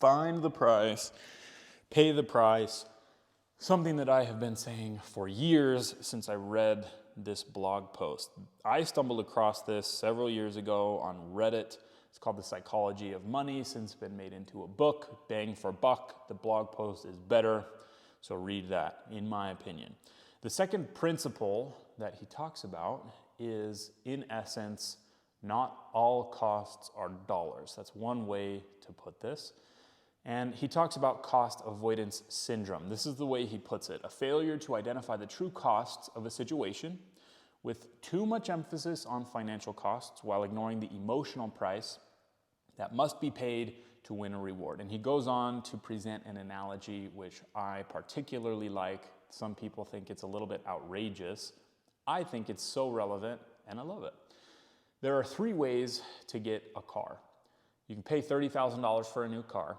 find the price, pay the price. Something that I have been saying for years since I read this blog post. I stumbled across this several years ago on Reddit. It's called The Psychology of Money, since been made into a book, bang for buck. The blog post is better, so read that, in my opinion. The second principle that he talks about is, in essence, not all costs are dollars. That's one way to put this. And he talks about cost avoidance syndrome. This is the way he puts it: a failure to identify the true costs of a situation with too much emphasis on financial costs while ignoring the emotional price that must be paid to win a reward. And he goes on to present an analogy which I particularly like. Some people think it's a little bit outrageous. I think it's so relevant, and I love it. There are three ways to get a car. You can pay $30,000 for a new car.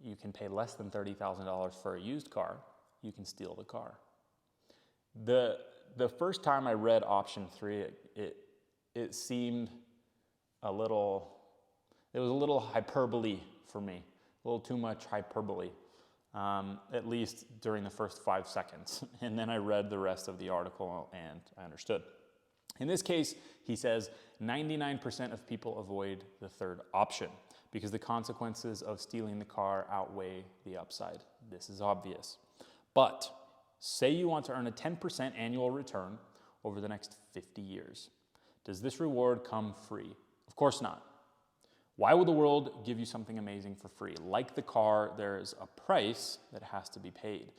You can pay less than $30,000 for a used car. You can steal the car. The first time I read option three, it seemed a little, it was a little hyperbole for me, a little too much hyperbole, at least during the first 5 seconds. And then I read the rest of the article and I understood. In this case, he says 99% of people avoid the third option because the consequences of stealing the car outweigh the upside. This is obvious. But say you want to earn a 10% annual return over the next 50 years. Does this reward come free? Of course not. Why would the world give you something amazing for free? Like the car, there is a price that has to be paid.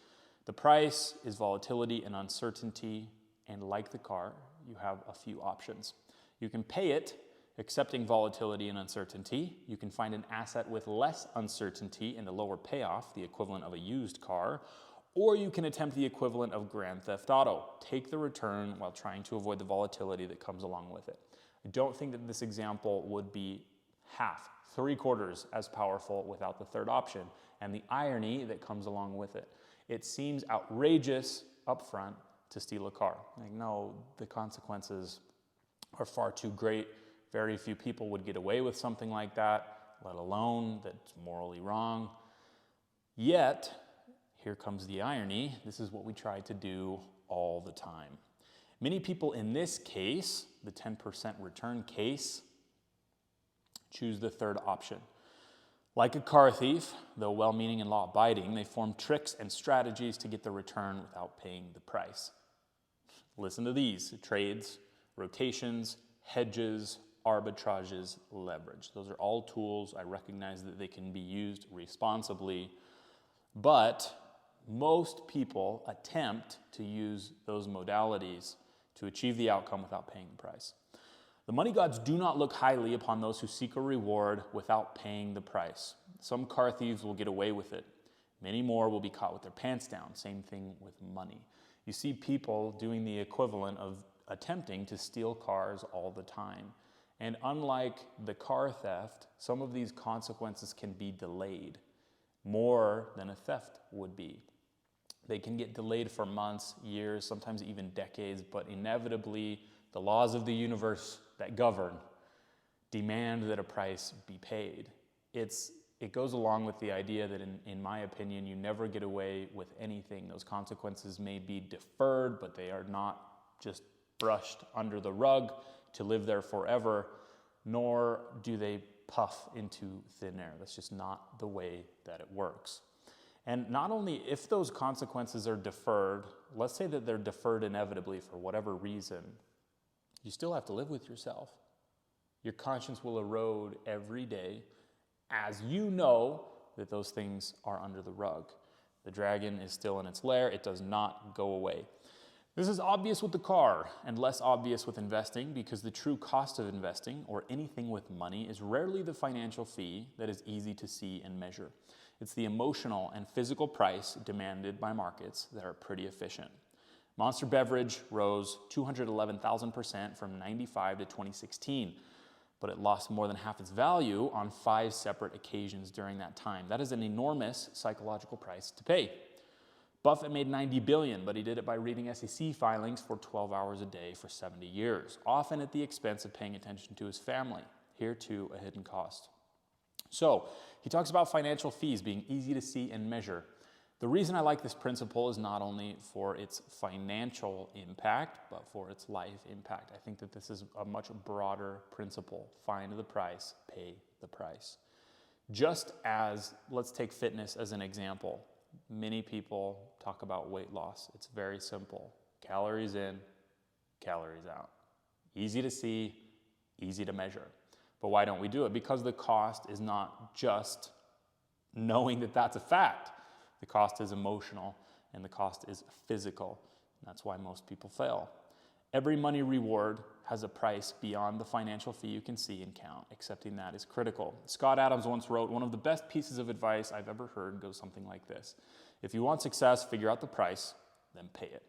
The price is volatility and uncertainty, and like the car, you have a few options. You can pay it, accepting volatility and uncertainty. You can find an asset with less uncertainty and a lower payoff, the equivalent of a used car, or you can attempt the equivalent of Grand Theft Auto. Take the return while trying to avoid the volatility that comes along with it. I don't think that this example would be half, 3/4 as powerful without the third option and the irony that comes along with it. It seems outrageous upfront to steal a car. Like, no, the consequences are far too great. Very few people would get away with something like that, let alone that's morally wrong. Yet, here comes the irony. This is what we try to do all the time. Many people in this case, the 10% return case, choose the third option. Like a car thief, though well-meaning and law-abiding, they form tricks and strategies to get the return without paying the price. Listen to these: trades, rotations, hedges, arbitrages, leverage. Those are all tools. I recognize that they can be used responsibly, but most people attempt to use those modalities to achieve the outcome without paying the price. The money gods do not look highly upon those who seek a reward without paying the price. Some car thieves will get away with it. Many more will be caught with their pants down. Same thing with money. You see people doing the equivalent of attempting to steal cars all the time. And unlike the car theft, some of these consequences can be delayed more than a theft would be. They can get delayed for months, years, sometimes even decades, but inevitably the laws of the universe that govern demand that a price be paid. It goes along with the idea that, in my opinion, you never get away with anything. Those consequences may be deferred, but they are not just brushed under the rug to live there forever, nor do they puff into thin air. That's just not the way that it works. And not only if those consequences are deferred, let's say that they're deferred inevitably for whatever reason, you still have to live with yourself. Your conscience will erode every day as you know that those things are under the rug. The dragon is still in its lair. It does not go away. This is obvious with the car and less obvious with investing, because the true cost of investing, or anything with money, is rarely the financial fee that is easy to see and measure. It's the emotional and physical price demanded by markets that are pretty efficient. Monster Beverage rose 211,000% from 95 to 2016, but it lost more than half its value on 5 separate occasions during that time. That is an enormous psychological price to pay. Buffett made $90 billion, but he did it by reading SEC filings for 12 hours a day for 70 years, often at the expense of paying attention to his family. Here too, a hidden cost. So he talks about financial fees being easy to see and measure. The reason I like this principle is not only for its financial impact, but for its life impact. I think that this is a much broader principle. Find the price, pay the price. Just as, let's take fitness as an example. Many people talk about weight loss. It's very simple. Calories in, calories out. Easy to see, easy to measure. But why don't we do it? Because the cost is not just knowing that that's a fact. The cost is emotional, and the cost is physical. That's why most people fail. Every money reward has a price beyond the financial fee you can see and count. Accepting that is critical. Scott Adams once wrote, "One of the best pieces of advice I've ever heard goes something like this. If you want success, figure out the price, then pay it."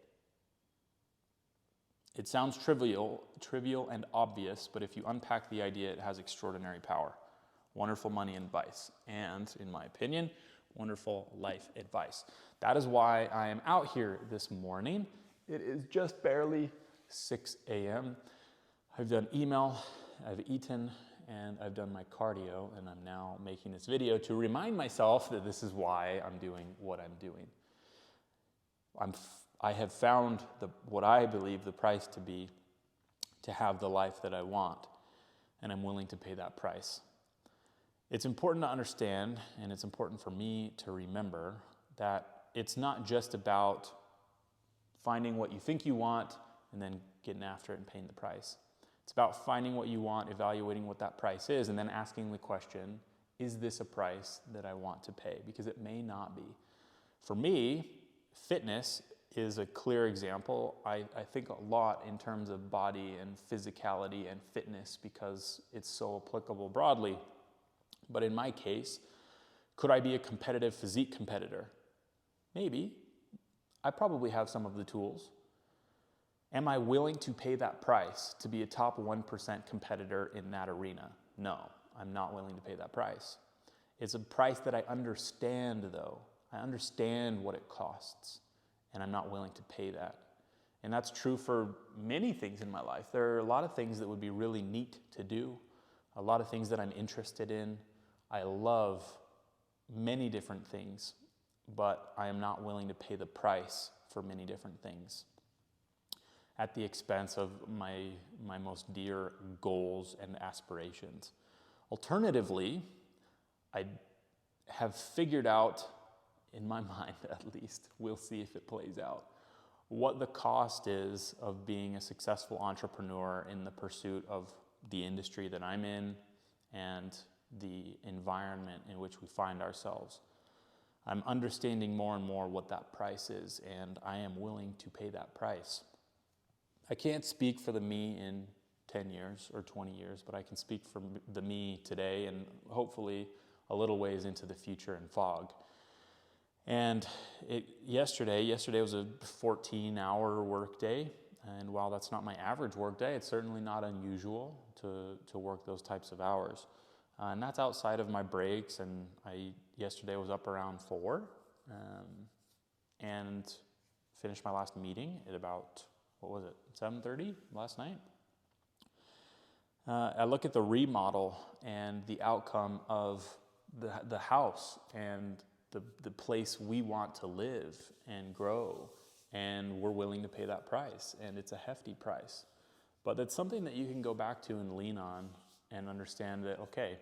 It sounds trivial and obvious, but if you unpack the idea, it has extraordinary power. Wonderful money advice, and, in my opinion, wonderful life advice. That is why I am out here this morning. It is just barely 6 a.m. I've done email, I've eaten, and I've done my cardio, and I'm now making this video to remind myself that this is why I'm doing what I'm doing. I have found what I believe the price to be to have the life that I want, and I'm willing to pay that price. It's important to understand, and it's important for me to remember, that it's not just about finding what you think you want and then getting after it and paying the price. It's about finding what you want, evaluating what that price is, and then asking the question, is this a price that I want to pay? Because it may not be. For me, fitness is a clear example. I think a lot in terms of body and physicality and fitness because it's so applicable broadly. But in my case, could I be a competitive physique competitor? Maybe. I probably have some of the tools. Am I willing to pay that price to be a top 1% competitor in that arena? No, I'm not willing to pay that price. It's a price that I understand, though. I understand what it costs, and I'm not willing to pay that. And that's true for many things in my life. There are a lot of things that would be really neat to do, a lot of things that I'm interested in. I love many different things, but I am not willing to pay the price for many different things at the expense of my most dear goals and aspirations. Alternatively, I have figured out, in my mind at least, we'll see if it plays out, what the cost is of being a successful entrepreneur in the pursuit of the industry that I'm in and the environment in which we find ourselves. I'm understanding more and more what that price is, and I am willing to pay that price. I can't speak for the me in 10 years or 20 years, but I can speak for the me today and hopefully a little ways into the future and fog. And yesterday was a 14-hour work day, and while that's not my average work day, it's certainly not unusual to work those types of hours. And that's outside of my breaks, and yesterday was up around 4 and finished my last meeting at about, 7:30 last night? I look at the remodel and the outcome of the house and the place we want to live and grow, and we're willing to pay that price, and it's a hefty price. But it's something that you can go back to and lean on and understand that, okay,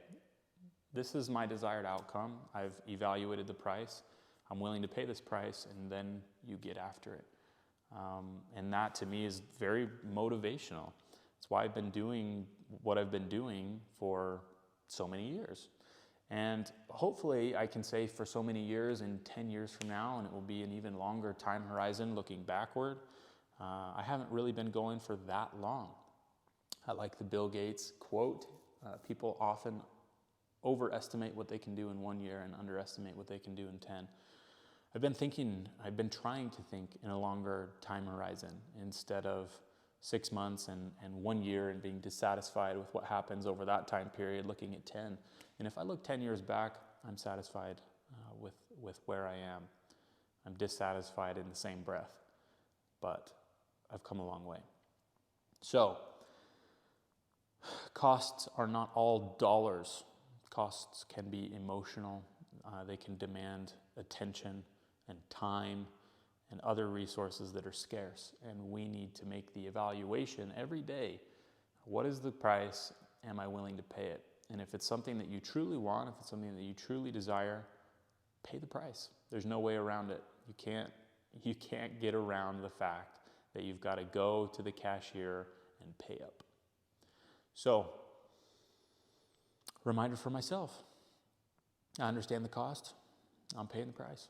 this is my desired outcome. I've evaluated the price. I'm willing to pay this price, and then you get after it. And that, to me, is very motivational. It's why I've been doing what I've been doing for so many years. And hopefully I can say for so many years and 10 years from now, and it will be an even longer time horizon looking backward, I haven't really been going for that long. I like the Bill Gates quote, people often overestimate what they can do in 1 year and underestimate what they can do in 10. I've been trying to think in a longer time horizon instead of 6 months and 1 year and being dissatisfied with what happens over that time period, looking at 10. And if I look 10 years back, I'm satisfied with where I am. I'm dissatisfied in the same breath, but I've come a long way. So, costs are not all dollars. Costs can be emotional. They can demand attention and time and other resources that are scarce. And we need to make the evaluation every day. What is the price? Am I willing to pay it? And if it's something that you truly want, if it's something that you truly desire, pay the price. There's no way around it. You can't get around the fact that you've got to go to the cashier and pay up. So, reminder for myself. I understand the cost. I'm paying the price.